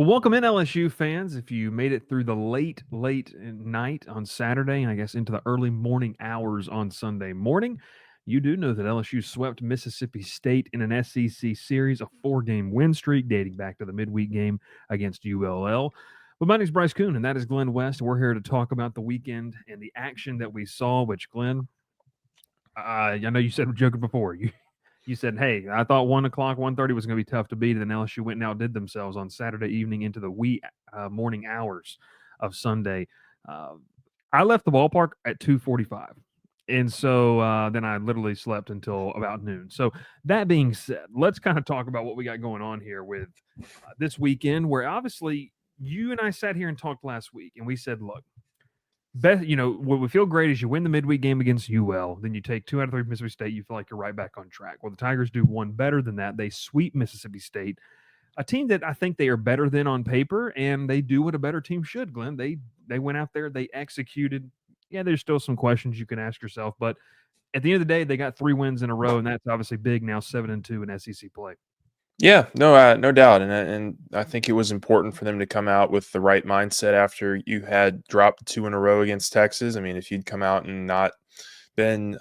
Well, welcome in, LSU fans. If you made it through the late night on Saturday and I guess into the early morning hours on Sunday morning, you do know that LSU swept Mississippi State in an SEC series, a 4-game win streak dating back to the midweek game against ULL. But my name is Bryce Koon, and that is Glen West. And we're here to talk about the weekend and the action that we saw, which, Glen, I know you said we're joking before. You said, hey, I thought 1 o'clock, 1:30 was going to be tough to beat, and then LSU went and outdid themselves on Saturday evening into the wee morning hours of Sunday. Uh, I left the ballpark at 2:45, and so then I literally slept until about noon. So that being said, let's kind of talk about what we got going on here with this weekend, where obviously you and I sat here and talked last week, and we said, look, best, what would feel great is you win the midweek game against UL, then you take 2 out of 3 from Mississippi State, you feel like you're right back on track. Well, the Tigers do one better than that. They sweep Mississippi State, a team that I think they are better than on paper, and they do what a better team should, Glenn. They went out there, they executed. Yeah, there's still some questions you can ask yourself, but at the end of the day, they got 3 wins in a row, and that's obviously big now, 7-2 in SEC play. Yeah, no doubt, and I think it was important for them to come out with the right mindset after you had dropped 2 in a row against Texas. I mean, if you'd come out and not been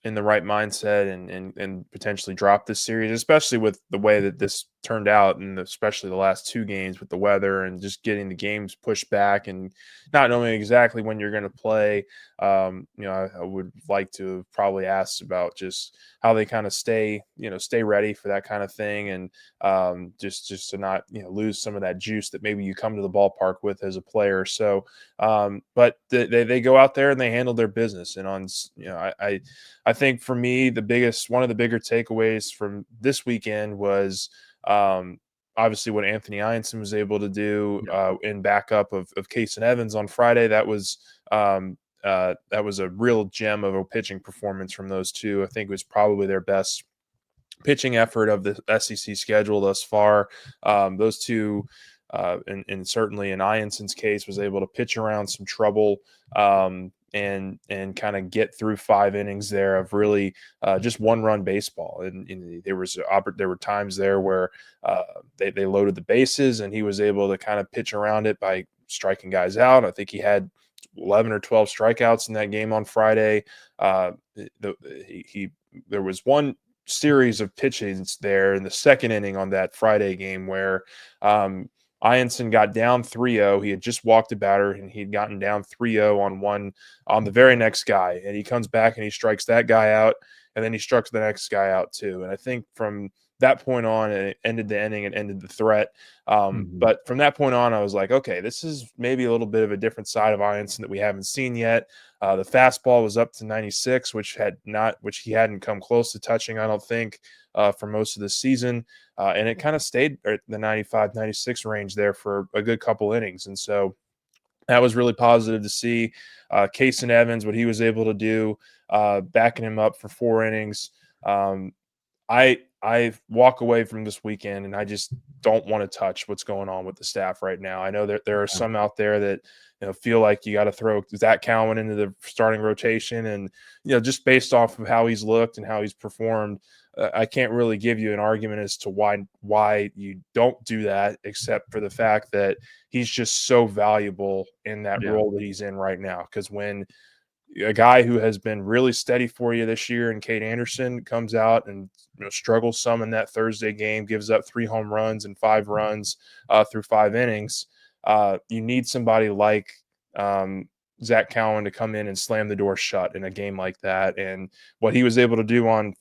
in the right mindset and potentially drop this series, especially with the way that this turned out, and especially the last 2 games with the weather and just getting the games pushed back and not knowing exactly when you're going to play. I would like to have probably asked about just how they kind of stay ready for that kind of thing, and just to not lose some of that juice that maybe you come to the ballpark with as a player. So, but they go out there and they handle their business. And I think for me, one of the bigger takeaways from this weekend was obviously what Anthony Ianson was able to do in backup of Case and Evans on Friday. That was a real gem of a pitching performance from those two. I think it was probably their best pitching effort of the SEC schedule thus far. Those two, and certainly in Ianson's case, was able to pitch around some trouble and kind of get through 5 innings there of really just one-run baseball. And there were times there where they loaded the bases, and he was able to kind of pitch around it by striking guys out. I think he had 11 or 12 strikeouts in that game on Friday. There was one series of pitches there in the second inning on that Friday game where Ianson got down 3-0. He had just walked a batter, and he'd gotten down 3-0 on the very next guy. And he comes back and he strikes that guy out, and then he struck the next guy out too. And I think from that point on, it ended the inning and ended the threat. But from that point on, I was like, okay, this is maybe a little bit of a different side of Ianson that we haven't seen yet. The fastball was up to 96, which he hadn't come close to touching, I don't think, for most of the season. And it kind of stayed at the 95, 96 range there for a good couple innings. And so that was really positive to see. Case and Evans, what he was able to do, backing him up for 4 innings. I walk away from this weekend and I just don't want to touch what's going on with the staff right now. I know that there are some out there that feel like you got to throw Zach Cowan into the starting rotation, and just based off of how he's looked and how he's performed, I can't really give you an argument as to why you don't do that, except for the fact that he's just so valuable in that role that he's in right now. Because when a guy who has been really steady for you this year, and Cade Anderson, comes out and struggles some in that Thursday game, gives up 3 home runs and 5 runs through 5 innings, you need somebody like Zach Cowan to come in and slam the door shut in a game like that. And what he was able to do on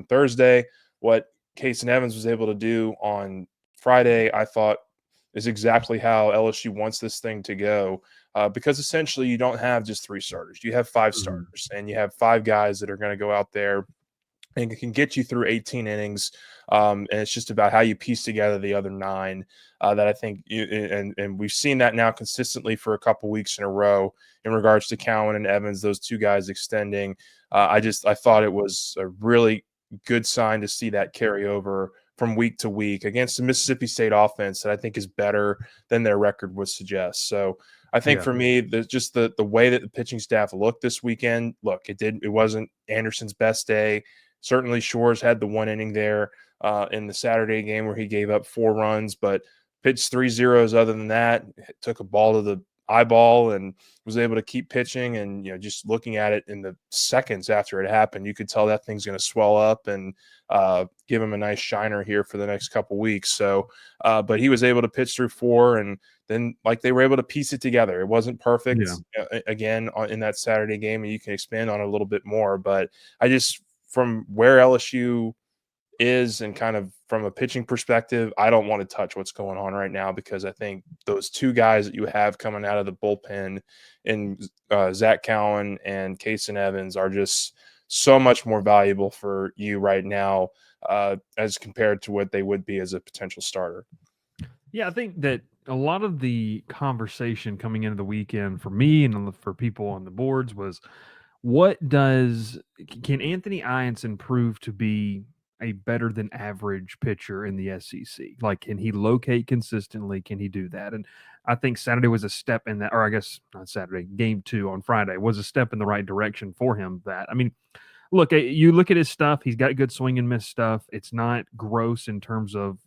Thursday, what Case and Evans was able to do on Friday, I thought is exactly how LSU wants this thing to go. Because essentially you don't have just 3 starters. You have 5 starters, and you have 5 guys that are going to go out there and can get you through 18 innings. And it's just about how you piece together the other 9 that I think and we've seen that now consistently for a couple weeks in a row in regards to Cowan and Evans, those 2 guys extending. I thought it was a really good sign to see that carry over from week to week against the Mississippi State offense that I think is better than their record would suggest. So I think for me, the way that the pitching staff looked this weekend, it wasn't Anderson's best day. Certainly, Shores had the one inning there in the Saturday game where he gave up 4 runs, but pitched 3 zeros. Other than that, took a ball to the eyeball and was able to keep pitching. And just looking at it in the seconds after it happened, you could tell that thing's going to swell up and give him a nice shiner here for the next couple weeks. So, but he was able to pitch through 4, and then they were able to piece it together. It wasn't perfect again in that Saturday game, and you can expand on it a little bit more. But I just, from where LSU is and kind of from a pitching perspective, I don't want to touch what's going on right now, because I think those 2 guys that you have coming out of the bullpen in Zach Cowan and Kason Evans are just so much more valuable for you right now as compared to what they would be as a potential starter. Yeah, I think that a lot of the conversation coming into the weekend for me and for people on the boards was, can Anthony Ianson prove to be a better than average pitcher in the SEC? Like, can he locate consistently? Can he do that? And I think Saturday was a step in that, or I guess not Saturday, game 2 on Friday was a step in the right direction for him. Look, you look at his stuff, he's got good swing and miss stuff. It's not gross in terms of,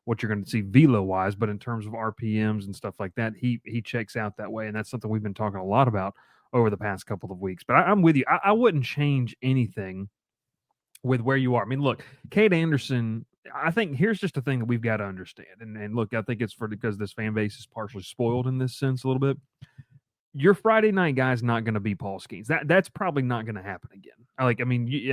what you're going to see velo wise, but in terms of RPMs and stuff like that, he checks out that way. And that's something we've been talking a lot about over the past couple of weeks. But I'm with you. I wouldn't change anything with where you are. I mean, look, Cade Anderson, I think here's just a thing that we've got to understand. And look, I think it's because this fan base is partially spoiled in this sense a little bit. Your Friday night guy's not going to be Paul Skeens. That's probably not going to happen again.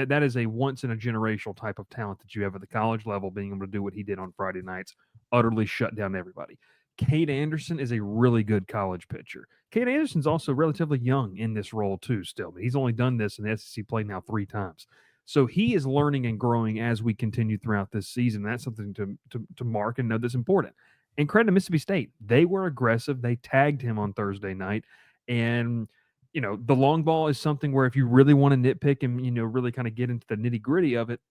That is a once in a generational type of talent that you have at the college level, being able to do what he did on Friday nights, utterly shut down everybody. Cade Anderson is a really good college pitcher. Cade Anderson's also relatively young in this role too still. But he's only done this in the SEC play now 3 times. So he is learning and growing as we continue throughout this season. That's something to mark and know that's important. And credit to Mississippi State. They were aggressive. They tagged him on Thursday night. And, the long ball is something where if you really want to nitpick and, really kind of get into the nitty gritty of it,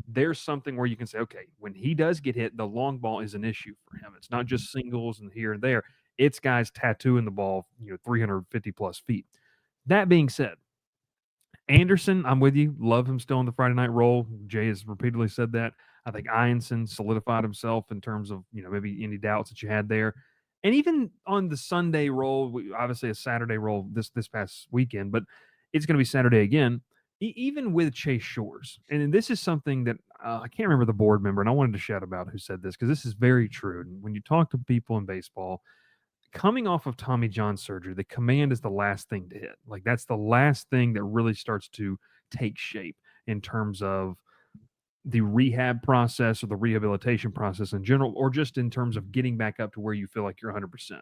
there's something where you can say, okay, when he does get hit, the long ball is an issue for him. It's not just singles and here and there. It's guys tattooing the ball, 350 plus feet. That being said, Anderson, I'm with you. Love him still in the Friday night role. Jay has repeatedly said that. I think Ianson solidified himself in terms of, maybe any doubts that you had there. And even on the Sunday role, obviously a Saturday role this past weekend, but it's going to be Saturday again, even with Chase Shores. And this is something that I can't remember the board member, and I wanted to shout about who said this because this is very true. And when you talk to people in baseball, coming off of Tommy John surgery, the command is the last thing to hit. Like, that's the last thing that really starts to take shape in terms of the rehab process or the rehabilitation process in general, or just in terms of getting back up to where you feel like you're 100%.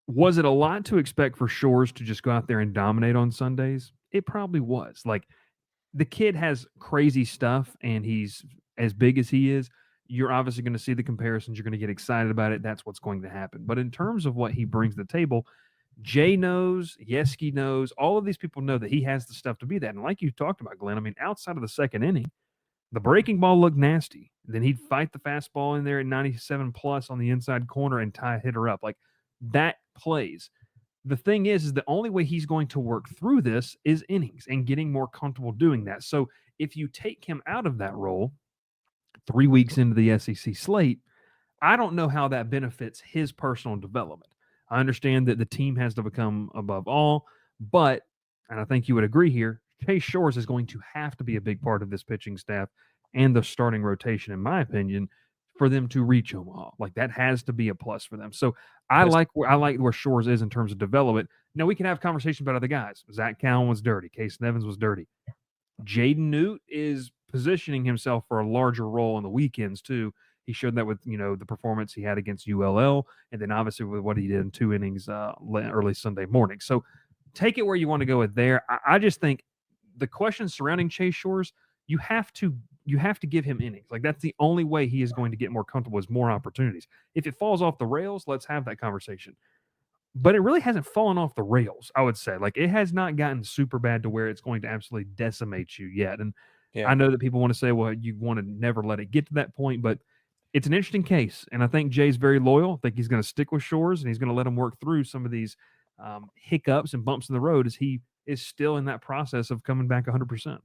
Was it a lot to expect for Shores to just go out there and dominate on Sundays? It probably was. Like, the kid has crazy stuff and he's as big as he is. You're obviously going to see the comparisons. You're going to get excited about it. That's what's going to happen. But in terms of what he brings to the table, Jay knows, Yeski knows, all of these people know that he has the stuff to be that. And like you talked about, Glenn, I mean, outside of the second inning, the breaking ball looked nasty. Then he'd fight the fastball in there at 97 plus on the inside corner and tie a hitter up. Like, that plays. The thing is the only way he's going to work through this is innings and getting more comfortable doing that. So if you take him out of that role 3 weeks into the SEC slate, I don't know how that benefits his personal development. I understand that the team has to become above all, but, and I think you would agree here, Chase Shores is going to have to be a big part of this pitching staff and the starting rotation, in my opinion, for them to reach Omaha. Like, that has to be a plus for them. So I like where Shores is in terms of development. Now, we can have conversations about other guys. Zach Cowan was dirty. Kason Evans was dirty. Jaden Newt is positioning himself for a larger role on the weekends too. He showed that with the performance he had against ULL, and then obviously with what he did in 2 innings early Sunday morning. So take it where you want to go with there. I just think the questions surrounding Chase Shores, you have to give him innings. Like, that's the only way he is going to get more comfortable, is more opportunities. If it falls off the rails, let's have that conversation. But it really hasn't fallen off the rails, I would say. Like, it has not gotten super bad to where it's going to absolutely decimate you yet. And I know that people want to say, well, you want to never let it get to that point, but it's an interesting case. And I think Jay's very loyal. I think he's going to stick with Shores, and he's going to let him work through some of these hiccups and bumps in the road as he is still in that process of coming back 100%.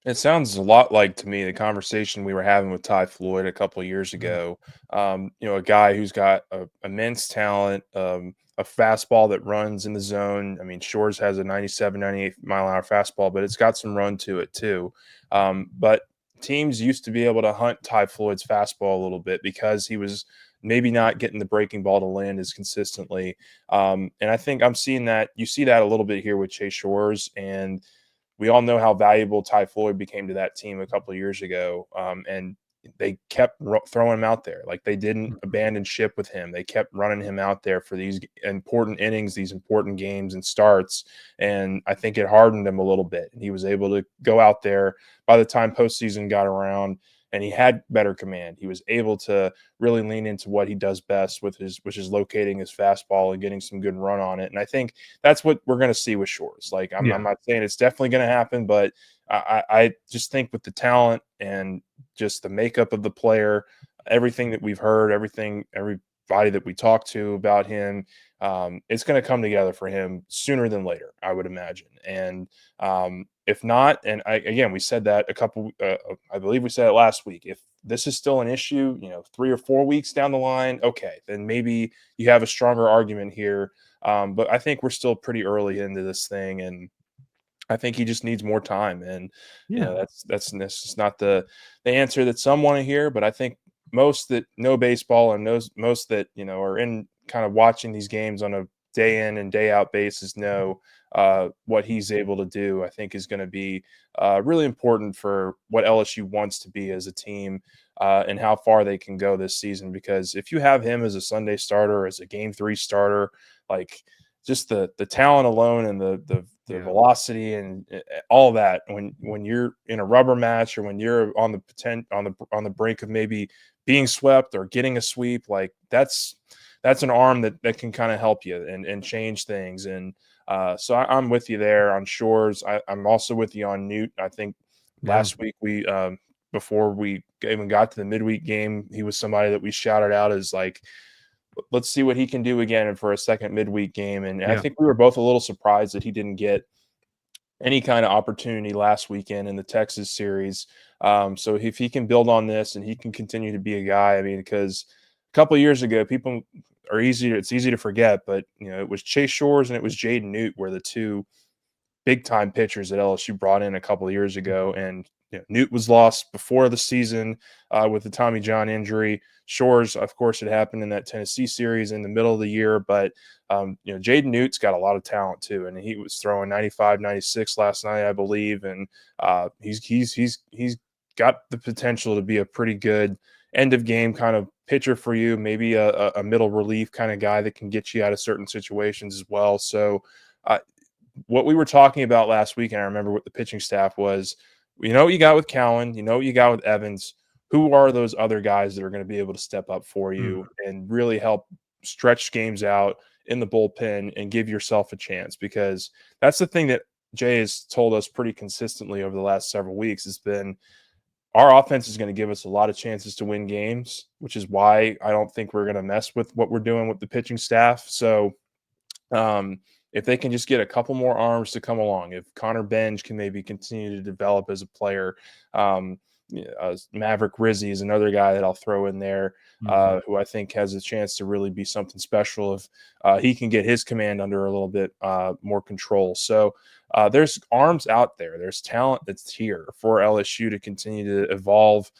It sounds a lot like to me the conversation we were having with Ty Floyd a couple of years Yeah. ago. A guy who's got immense talent, a fastball that runs in the zone. I mean, Shores has a 97, 98 mile an hour fastball, but it's got some run to it too. But teams used to be able to hunt Ty Floyd's fastball a little bit because he was maybe not getting the breaking ball to land as consistently. And I think I'm seeing that. You see that a little bit here with Chase Shores, and we all know how valuable Ty Floyd became to that team a couple of years ago. And they kept throwing him out there. Like, they didn't Mhm. abandon ship with him. They kept running him out there for these important innings, these important games and starts. And I think it hardened him a little bit. And he was able to go out there by the time postseason got around, and he had better command. He was able to really lean into what he does best, which is locating his fastball and getting some good run on it. And I think that's what we're going to see with Shores. Like, I'm Yeah. not saying it's definitely going to happen, but I just think with the talent and just the makeup of the player, everything that we've heard, everybody that we talked to about him, it's going to come together for him sooner than later, I would imagine. And if not, and again, we said that I believe we said it last week. If this is still an issue, 3 or 4 weeks down the line, okay, then maybe you have a stronger argument here. But I think we're still pretty early into this thing, and I think he just needs more time. And Yeah. that's just not the answer that some want to hear. But I think most that know baseball and most that are in kind of watching these games on a day in and day out basis know what he's able to do. I think is going to be really important for what LSU wants to be as a team. And how far they can go this season, because if you have him as a Sunday starter, as a game 3 starter, like, just the talent alone and the Yeah. velocity and all that, when you're in a rubber match, or when you're on the on the brink of maybe being swept or getting a sweep, like, that's an arm that can kind of help you and change things. And so I'm with you there on Shores. I'm also with you on Newt. I think Yeah. last week before we even got to the midweek game, he was somebody that we shouted out as, like, let's see what he can do again for a second midweek game. And I Yeah. think we were both a little surprised that he didn't get any kind of opportunity last weekend in the Texas series. So if he can build on this and he can continue to be a guy, I mean, because a couple of years ago, it's easy to forget, but it was Chase Shores and it was Jaden Newt were the two big time pitchers that LSU brought in a couple of years ago. And Newt was lost before the season with the Tommy John injury. Shores, of course, it happened in that Tennessee series in the middle of the year. But Jaden Newt's got a lot of talent too, and he was throwing 95, 96 last night, I believe, and he's got the potential to be a pretty good end of game kind of pitcher for you, maybe a middle relief kind of guy that can get you out of certain situations as well. So what we were talking about last week, and I remember what the pitching staff was, what you got with Cowan, what you got with Evans. Who are those other guys that are going to be able to step up for Mhm. you and really help stretch games out in the bullpen and give yourself a chance? Because that's the thing that Jay has told us pretty consistently over the last several weeks has been our offense is going to give us a lot of chances to win games, which is why I don't think we're going to mess with what we're doing with the pitching staff. So um, if they can just get a couple more arms to come along, if Connor Benj can maybe continue to develop as a player, Maverick Rizzi is another guy that I'll throw in there, Mhm. who I think has a chance to really be something special if he can get his command under a little bit more control. So there's arms out there. There's talent that's here for LSU to continue to evolve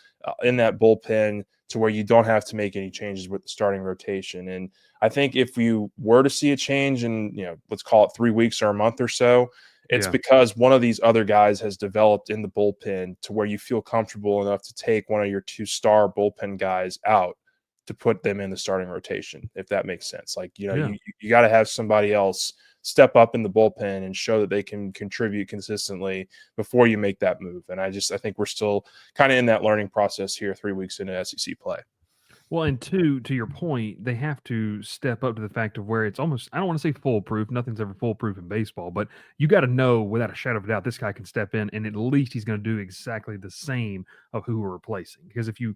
in that bullpen to where you don't have to make any changes with the starting rotation. And I think if you were to see a change in, let's call it 3 weeks or a month or so, it's Yeah. because one of these other guys has developed in the bullpen to where you feel comfortable enough to take one of your 2 star bullpen guys out to put them in the starting rotation, if that makes sense. Like, Yeah. you got to have somebody else step up in the bullpen and show that they can contribute consistently before you make that move. And I think we're still kind of in that learning process here 3 weeks into SEC play. Well, and two, to your point, they have to step up to the fact of where it's almost, I don't want to say foolproof. Nothing's ever foolproof in baseball, but you got to know without a shadow of a doubt, this guy can step in and at least he's going to do exactly the same of who we're replacing. Because if you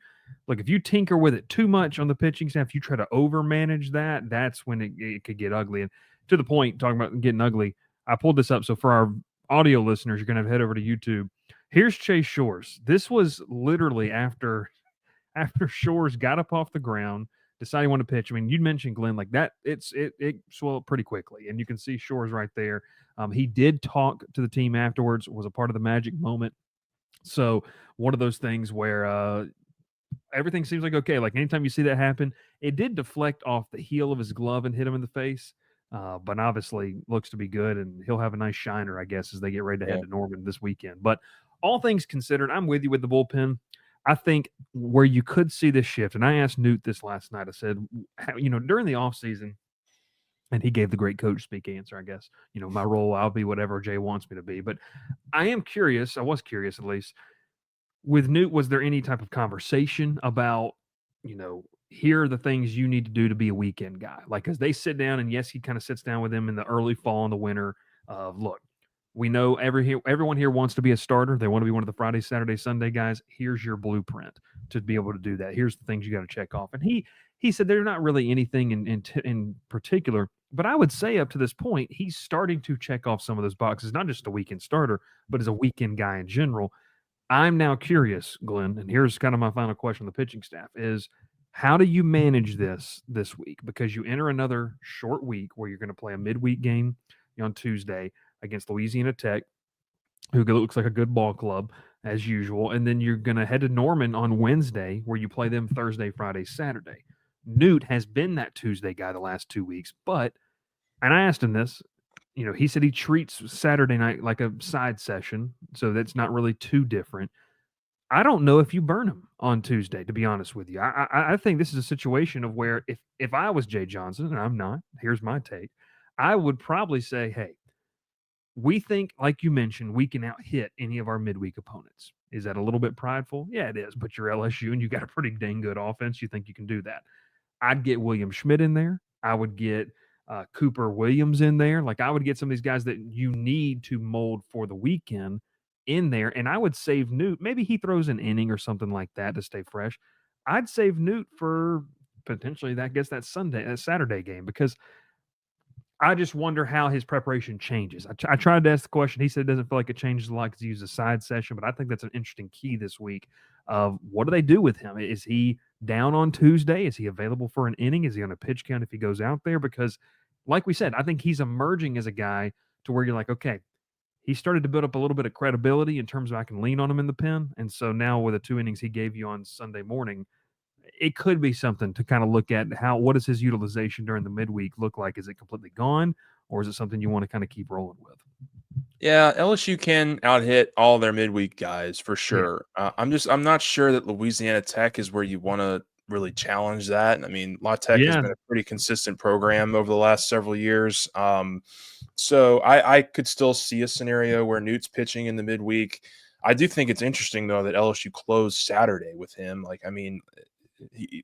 tinker with it too much on the pitching staff, you try to over manage that, that's when it could get ugly. And to the point, talking about getting ugly, I pulled this up. So for our audio listeners, you're going to head over to YouTube. Here's Chase Shores. This was literally after Shores got up off the ground, decided he wanted to pitch. I mean, you mentioned Glen like that. It swelled pretty quickly, and you can see Shores right there. He did talk to the team afterwards. Was a part of the magic moment. So one of those things where everything seems like okay. Like anytime you see that happen, it did deflect off the heel of his glove and hit him in the face. But obviously looks to be good, and he'll have a nice shiner, I guess, as they get ready to head Yeah. to Norman this weekend. But all things considered, I'm with you with the bullpen. I think where you could see this shift, and I asked Newt this last night. I said, during the offseason, and he gave the great coach speak answer, I guess. My role, I'll be whatever Jay wants me to be. But I am curious, I was curious at least, with Newt, was there any type of conversation about, here are the things you need to do to be a weekend guy? Like, as they sit down, and yes, he kind of sits down with them in the early fall and the winter of, look, we know everyone here wants to be a starter. They want to be one of the Friday, Saturday, Sunday guys. Here's your blueprint to be able to do that. Here's the things you got to check off. And he said there's not really anything in particular, but I would say up to this point, he's starting to check off some of those boxes, not just a weekend starter, but as a weekend guy in general. I'm now curious, Glenn, and here's kind of my final question on the pitching staff is how do you manage this week? Because you enter another short week where you're going to play a midweek game on Tuesday against Louisiana Tech, who looks like a good ball club as usual, and then you're going to head to Norman on Wednesday where you play them Thursday, Friday, Saturday. Newt has been that Tuesday guy the last 2 weeks, and I asked him this, he said he treats Saturday night like a side session, so that's not really too different. I don't know if you burn him on Tuesday, to be honest with you. I think this is a situation of where if I was Jay Johnson, and I'm not, here's my take, I would probably say, hey, we think, like you mentioned, we can out hit any of our midweek opponents. Is that a little bit prideful? Yeah, it is, but you're LSU and you got a pretty dang good offense. You think you can do that. I'd get William Schmidt in there. I would get Cooper Williams in there. Like I would get some of these guys that you need to mold for the weekend in there. And I would save Newt. Maybe he throws an inning or something like that to stay fresh. I'd save Newt for potentially that Saturday game, because I just wonder how his preparation changes. I tried to ask the question. He said it doesn't feel like it changes a lot because he used a side session, but I think that's an interesting key this week of what do they do with him? Is he down on Tuesday? Is he available for an inning? Is he on a pitch count if he goes out there? Because, like we said, I think he's emerging as a guy to where you're like, okay, he started to build up a little bit of credibility in terms of I can lean on him in the pen. And so now with the 2 innings he gave you on Sunday morning, it could be something to kind of look at what does his utilization during the midweek look like? Is it completely gone, or is it something you want to kind of keep rolling with? Yeah, LSU can out hit all their midweek guys for Yeah. sure. I'm not sure that Louisiana Tech is where you want to really challenge that. I mean, La Tech has Yeah. been a pretty consistent program over the last several years. So I could still see a scenario where Newt's pitching in the midweek. I do think it's interesting though that LSU closed Saturday with him. Like, I mean,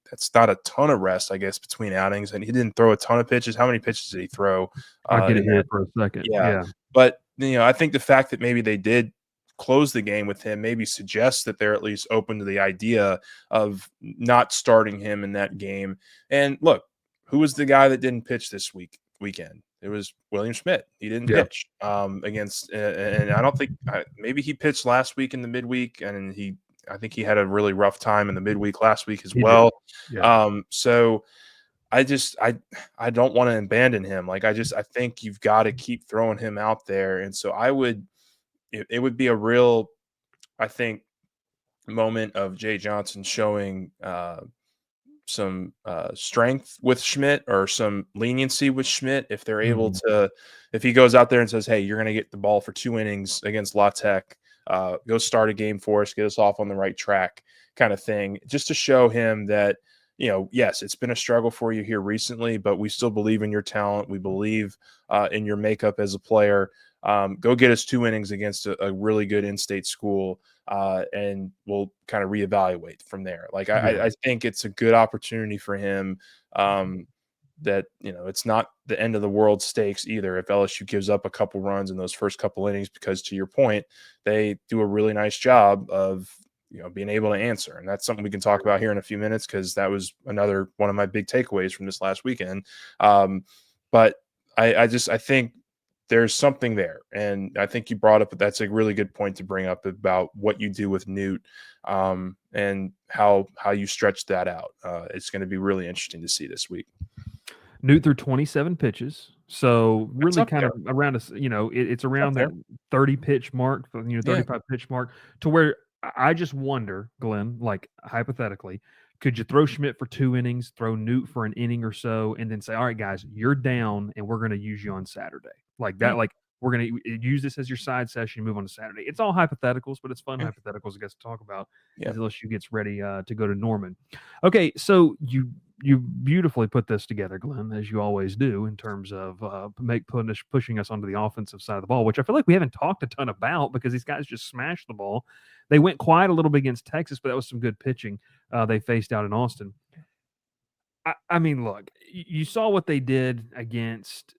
that's not a ton of rest, I guess, between outings, and he didn't throw a ton of pitches. How many pitches did he throw? I'll get it In here that? for a second. Yeah, Yeah. but I think the fact that maybe they did close the game with him maybe suggests that they're at least open to the idea of not starting him in that game. And look, who was the guy that didn't pitch this weekend? It was William Schmidt. He didn't Yeah. pitch against, and I don't think maybe he pitched last week in the midweek, and I think he had a really rough time in the midweek last week as He did. well. Yeah. So I don't want to abandon him. Like I think you've got to keep throwing him out there. And so it would be a real, I think, moment of Jay Johnson showing some strength with Schmidt or some leniency with Schmidt if they're able to, if he goes out there and says, hey, you're going to get the ball for 2 innings against La Tech, go start a game for us, get us off on the right track kind of thing, just to show him that, yes, it's been a struggle for you here recently, but we still believe in your talent. We believe in your makeup as a player. Go get us 2 innings against a really good in-state school, and we'll kind of reevaluate from there. Like I think it's a good opportunity for him. That it's not the end of the world stakes either if LSU gives up a couple runs in those first couple innings, because to your point, they do a really nice job of being able to answer. And that's something we can talk about here in a few minutes, because that was another one of my big takeaways from this last weekend. But I think there's something there. And I think you brought up that's a really good point to bring up about what you do with Newt, and how you stretch that out. It's going to be really interesting to see this week. Newt threw 27 pitches, so That's really up kind there. of around it's It's up around that there. 30 pitch mark, Yeah. 35 pitch mark, to where I just wonder, Glenn, like hypothetically, could you throw Schmidt for 2 innings, throw Newt for an inning or so, and then say, all right, guys, you're down, and we're going to use you on Saturday, like that, Yeah. like we're going to use this as your side session, move on to Saturday. It's all hypotheticals, but it's fun Yeah. hypotheticals, I guess, to talk about Yeah. as LSU gets ready to go to Norman. Okay, so you beautifully put this together, Glenn, as you always do, in terms of pushing us onto the offensive side of the ball, which I feel like we haven't talked a ton about because these guys just smashed the ball. They went quiet a little bit against Texas, but that was some good pitching they faced out in Austin. I mean, look, you saw what they did against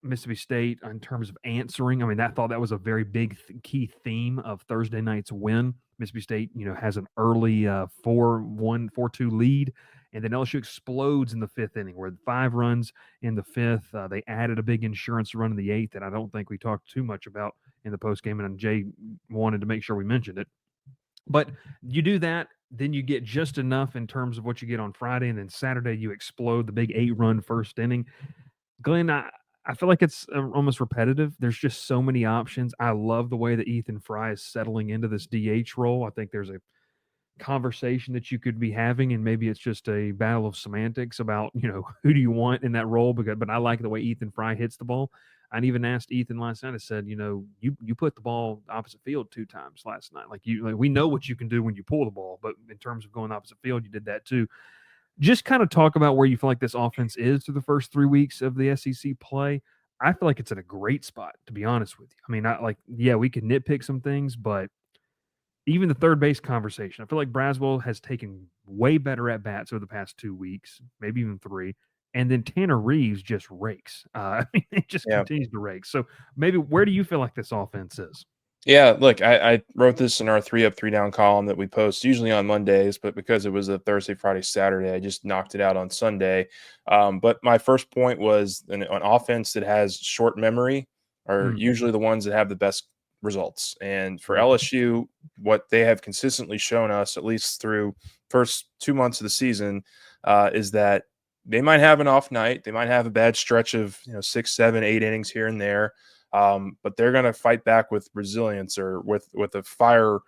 Mississippi State in terms of answering. I mean, that was a very big key theme of Thursday night's win. Mississippi State, has an early 4-1, 4-2 lead, and then LSU explodes in the fifth inning, where 5 runs in the fifth. They added a big insurance run in the eighth that I don't think we talked too much about in the post game, and Jay wanted to make sure we mentioned it. But you do that, then you get just enough in terms of what you get on Friday, and then Saturday you explode the big 8-run first inning. Glenn, I feel like it's almost repetitive. There's just so many options. I love the way that Ethan Fry is settling into this DH role. I think there's a conversation that you could be having, and maybe it's just a battle of semantics about who do you want in that role. But I like the way Ethan Fry hits the ball. I even asked Ethan last night. I said, you put the ball opposite field 2 times last night. Like we know what you can do when you pull the ball, but in terms of going opposite field, you did that too. Just kind of talk about where you feel like this offense is through the first 3 weeks of the SEC play. I feel like it's in a great spot, to be honest with you. I mean, we could nitpick some things, but even the third base conversation, I feel like Braswell has taken way better at bats over the past 2 weeks, maybe even 3. And then Tanner Reeves just rakes. I mean, it just Yeah. continues to rake. So maybe where do you feel like this offense is? Yeah, look, I wrote this in our 3 up, 3 down column that we post usually on Mondays, but because it was a Thursday, Friday, Saturday, I just knocked it out on Sunday. But my first point was an offense that has short memory are Mm, usually the ones that have the best results. And for yep. LSU, what they have consistently shown us, at least through first 2 months of the season, is that they might have an off night, they might have a bad stretch of 6, 7, 8 innings here and there, but they're going to fight back with resilience or with a fire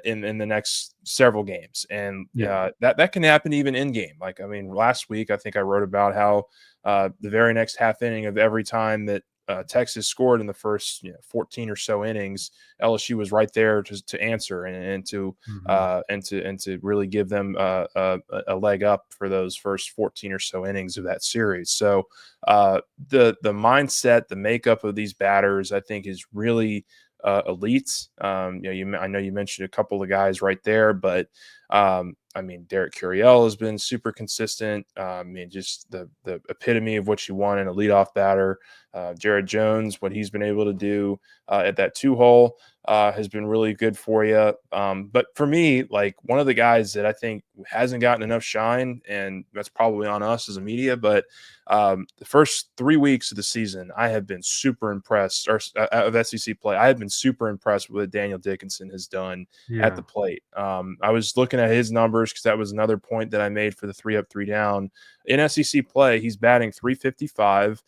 in the next several games, and Yeah. that can happen even in game. Like, I mean, last week I think I wrote about how the very next half inning of every time that Texas scored in the first 14 or so innings, LSU was right there to answer and Mhm. to really give them a leg up for those first 14 or so innings of that series. So the mindset, the makeup of these batters, I think, is really elite. I know you mentioned a couple of guys right there, but I mean, Derek Curiel has been super consistent. I mean, just the epitome of what you want in a leadoff batter. Jared Jones, what he's been able to do at that 2-hole has been really good for you. But for me, like, one of the guys that I think hasn't gotten enough shine, and that's probably on us as a media, but the first 3 weeks of the season, I have been super impressed, or of SEC play. I have been super impressed with what Daniel Dickinson has done at the Yeah. plate. I was looking at his numbers because that was another point that I made for the 3 up, 3 down. In SEC play, he's batting .355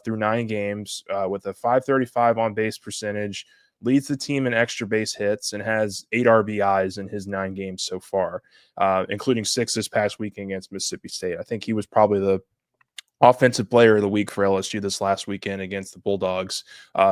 through 9 games with a .535 on base percentage, leads the team in extra base hits, and has 8 RBIs in his 9 games so far, including 6 this past weekend against Mississippi State. I think he was probably the offensive player of the week for LSU this last weekend against the Bulldogs,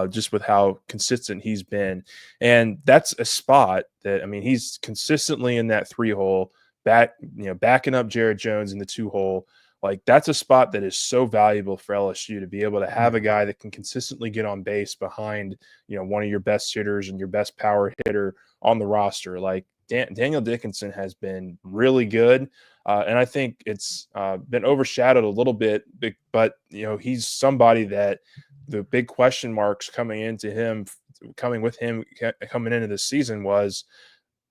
just with how consistent he's been. And that's a spot that, I mean, he's consistently in that 3-hole, backing up Jared Jones in the 2-hole. Like, that's a spot that is so valuable for LSU to be able to have Yeah. a guy that can consistently get on base behind, one of your best hitters and your best power hitter on the roster. Like, Daniel Dickinson has been really good. And I think it's been overshadowed a little bit, but he's somebody that the big question marks coming with him coming into the season was,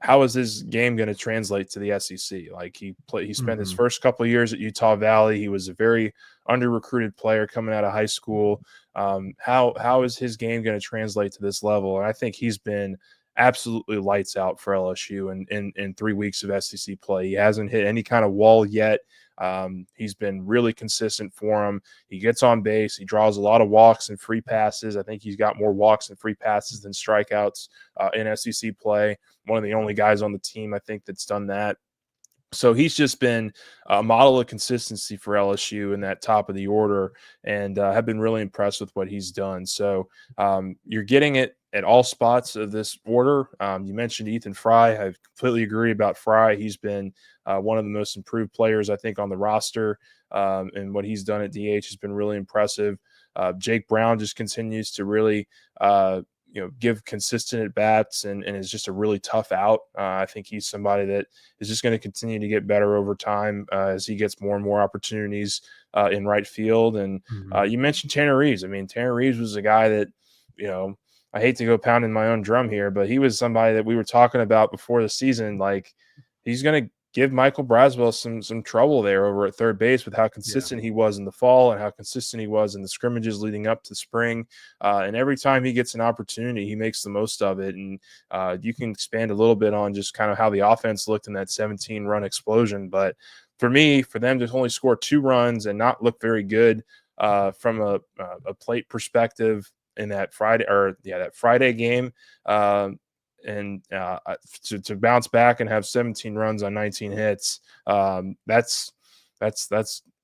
how is his game going to translate to the SEC? Like he spent his Mm-hmm. first couple of years at Utah Valley. He was a very under recruited player coming out of high school. How is his game going to translate to this level? And I think he's been absolutely lights out for LSU in 3 weeks of SEC play. He hasn't hit any kind of wall yet. He's been really consistent for him. He gets on base. He draws a lot of walks and free passes. I think he's got more walks and free passes than strikeouts in SEC play. One of the only guys on the team, I think, that's done that. So he's just been a model of consistency for LSU in that top of the order, and have been really impressed with what he's done. So you're getting it at all spots of this order. You mentioned Ethan Fry. I completely agree about Fry. He's been one of the most improved players, I think, on the roster, and what he's done at DH has been really impressive. Jake Brown just continues to really give consistent at bats and is just a really tough out. I think he's somebody that is just going to continue to get better over time as he gets more and more opportunities in right field. And you mentioned Tanner Reeves. I mean, Tanner Reeves was a guy that, I hate to go pounding my own drum here, but he was somebody that we were talking about before the season. Like, he's going to give Michael Braswell some trouble there over at third base with how consistent he was in the fall and how consistent he was in the scrimmages leading up to spring. And every time he gets an opportunity, he makes the most of it. And you can expand a little bit on just kind of how the offense looked in that 17-run explosion. But for me, for them to only score 2 runs and not look very good from a plate perspective in that Friday game, and to bounce back and have 17 runs on 19 hits, that's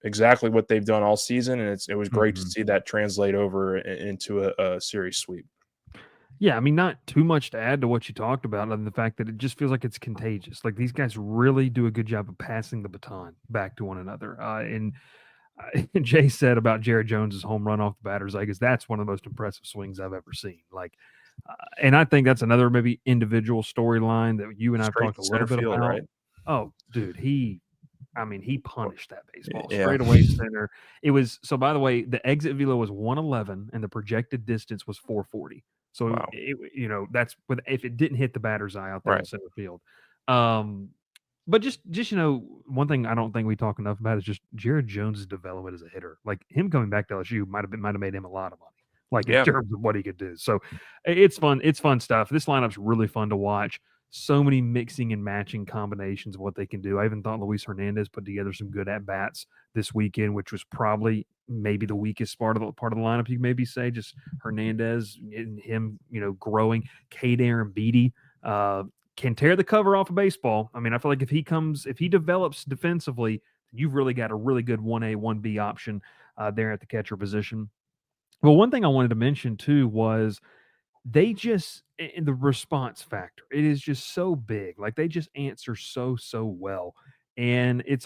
exactly what they've done all season, and it was great to see that translate over into a series sweep. Yeah, I mean, not too much to add to what you talked about, other than the fact that it just feels like it's contagious. Like, these guys really do a good job of passing the baton back to one another. And Jay said about Jared Jones's home run off the batter's eye, because that's one of the most impressive swings I've ever seen. Like, and I think that's another maybe individual storyline that you and I've Straight talked to a little center bit field, about. right? Oh, dude, he punished that baseball Yeah. straight away center. It was, so by the way, the exit velo was 111 and the projected distance was 440. So Wow. that's with, if it didn't hit the batter's eye out there in Right. center field. But just one thing I don't think we talk enough about is just Jared Jones' development as a hitter. Like, him coming back to LSU might have made him a lot of money, like, in Yeah. terms of what he could do. So it's fun. It's fun stuff. This lineup's really fun to watch. So many mixing and matching combinations of what they can do. I even thought Luis Hernandez put together some good at bats this weekend, which was probably maybe the weakest part of the lineup. You maybe say just Hernandez and him, growing. Cade Aaron Beatty can tear the cover off of baseball. I mean, I feel like if he develops defensively, you've really got a really good 1A, 1B option there at the catcher position. Well, one thing I wanted to mention too was they just, in the response factor, it is just so big. Like, they just answer so well, and it's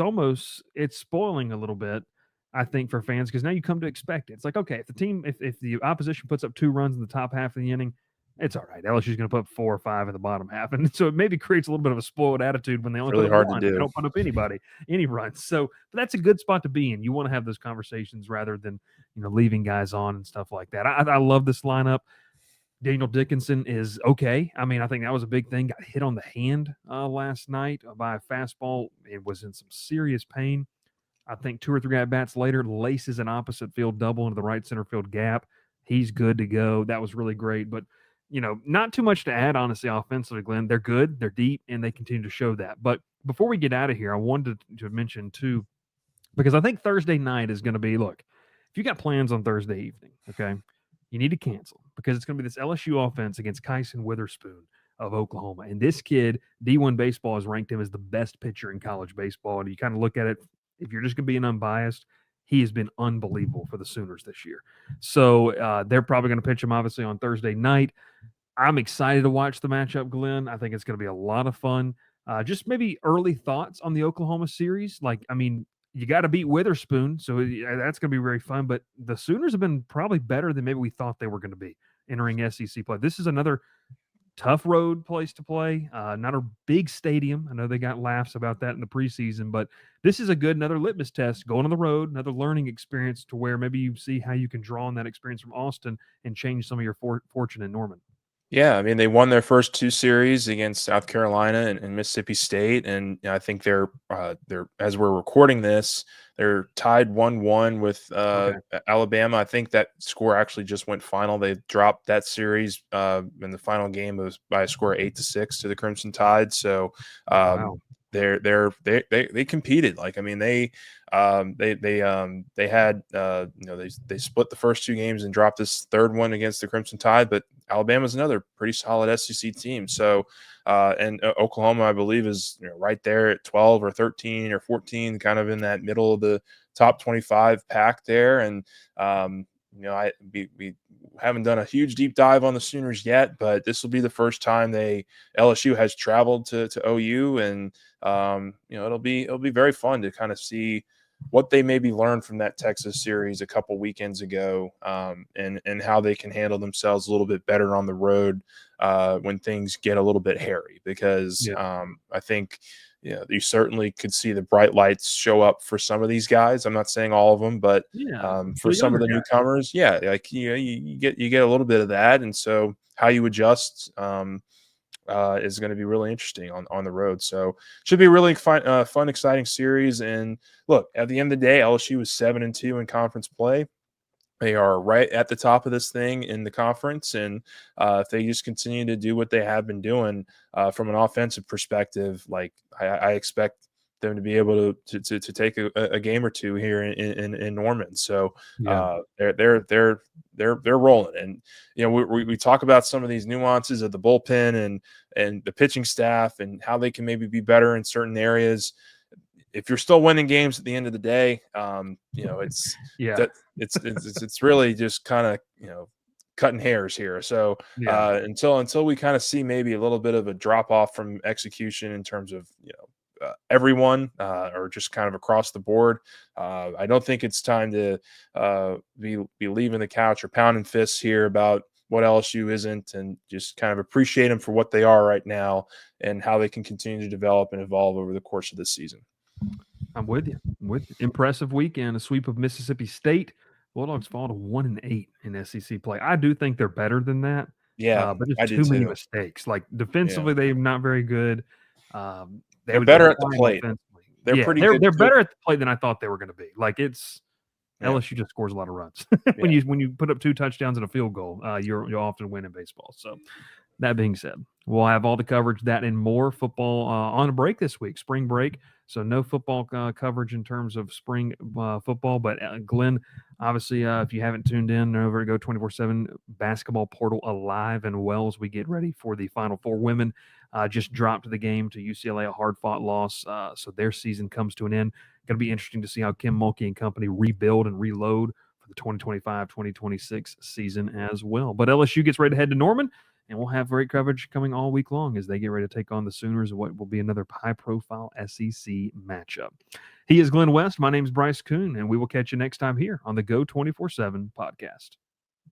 spoiling a little bit, I think, for fans, because now you come to expect it. It's like, okay, if the opposition puts up 2 runs in the top half of the inning, it's all right. LSU's going to put up 4 or 5 in the bottom half, and so it maybe creates a little bit of a spoiled attitude when they only put Really up hard to 1. They do. don't put up any runs. So but that's a good spot to be in. You want to have those conversations rather than leaving guys on and stuff like that. I love this lineup. Daniel Dickinson is okay. I mean, I think that was a big thing. Got hit on the hand last night by a fastball. It was in some serious pain. I think 2 or 3 at bats later, laces an opposite field double into the right center field gap. He's good to go. That was really great. But, not too much to add, honestly, offensively, Glenn. They're good, they're deep, and they continue to show that. But before we get out of here, I wanted to mention, too, because I think Thursday night is going to be, look, if you got plans on Thursday evening, okay, you need to cancel, because it's going to be this LSU offense against Kyson Witherspoon of Oklahoma. And this kid, D1 Baseball has ranked him as the best pitcher in college baseball. And you kind of look at it, if you're just going to be an unbiased, he has been unbelievable for the Sooners this year. So they're probably going to pitch him, obviously, on Thursday night. I'm excited to watch the matchup, Glenn. I think it's going to be a lot of fun. Just maybe early thoughts on the Oklahoma series. Like, I mean, you got to beat Witherspoon, so that's going to be very fun. But the Sooners have been probably better than maybe we thought they were going to be entering SEC play. This is another tough road place to play. Not a big stadium. I know they got laughs about that in the preseason, but this is another litmus test, going on the road, another learning experience to where maybe you see how you can draw on that experience from Austin and change some of your fortune in Norman. Yeah, I mean, they won their first 2 series against South Carolina and Mississippi State, and, I think they're as we're recording this, they're tied 1-1 with, Okay. Alabama. I think that score actually just went final. They dropped that series, in the final game. It was by a score of 8-6 to the Crimson Tide, so, um, Wow. they competed. Like, I mean, they had, they split the first 2 games and dropped this 3rd one against the Crimson Tide, but Alabama's another pretty solid SEC team. So, and Oklahoma, I believe, is right there at 12 or 13 or 14, kind of in that middle of the top 25 pack there. And we haven't done a huge deep dive on the Sooners yet, but this will be the first time LSU has traveled to OU, and it'll be very fun to kind of see what they maybe learned from that Texas series a couple weekends ago, and how they can handle themselves a little bit better on the road when things get a little bit hairy. Because Yeah. I think you certainly could see the bright lights show up for some of these guys. I'm not saying all of them, but Yeah. For for the some of younger the guy. newcomers, yeah, like you get a little bit of that, and so how you adjust. Is going to be really interesting on the road. So should be a really fun, exciting series. And look, at the end of the day, LSU was 7-2 in conference play. They are right at the top of this thing in the conference, and if they just continue to do what they have been doing from an offensive perspective, like I expect them to be able to take a game or two here in Norman. So Yeah. they're rolling, and we talk about some of these nuances of the bullpen and the pitching staff and how they can maybe be better in certain areas. If you're still winning games at the end of the day, it's Yeah. that it's really just kind of cutting hairs here. So Yeah. until we kind of see maybe a little bit of a drop off from execution in terms of everyone, or just kind of across the board, I don't think it's time to be leaving the couch or pounding fists here about what LSU isn't, and just kind of appreciate them for what they are right now and how they can continue to develop and evolve over the course of this season. I'm with you. I'm with you. Impressive weekend, a sweep of Mississippi State. Bulldogs fall to 1-8 in SEC play. I do think they're better than that, Yeah, but just I do too many too. mistakes. Like Yeah. defensively, they're not very good. They're They're better at the fine plate. offensively. They're Yeah, pretty they're good they're too. better at the plate than I thought they were going to be. Like it's Yeah, LSU just scores a lot of runs yeah. when you put up 2 touchdowns and a field goal. You'll often win in baseball. So that being said, we'll have all the coverage, that and more. Football on a break this week, spring break. So no football coverage in terms of spring football. But Glenn, obviously, if you haven't tuned in over at Go 24/7 basketball portal, alive and well as we get ready for the Final Four. Women just dropped the game to UCLA, a hard-fought loss. So their season comes to an end. Going to be interesting to see how Kim Mulkey and company rebuild and reload for the 2025-2026 season as well. But LSU gets ready to head to Norman, and we'll have great coverage coming all week long as they get ready to take on the Sooners in what will be another high-profile SEC matchup. He is Glen West. My name is Bryce Koon, and we will catch you next time here on the Go 24/7 podcast.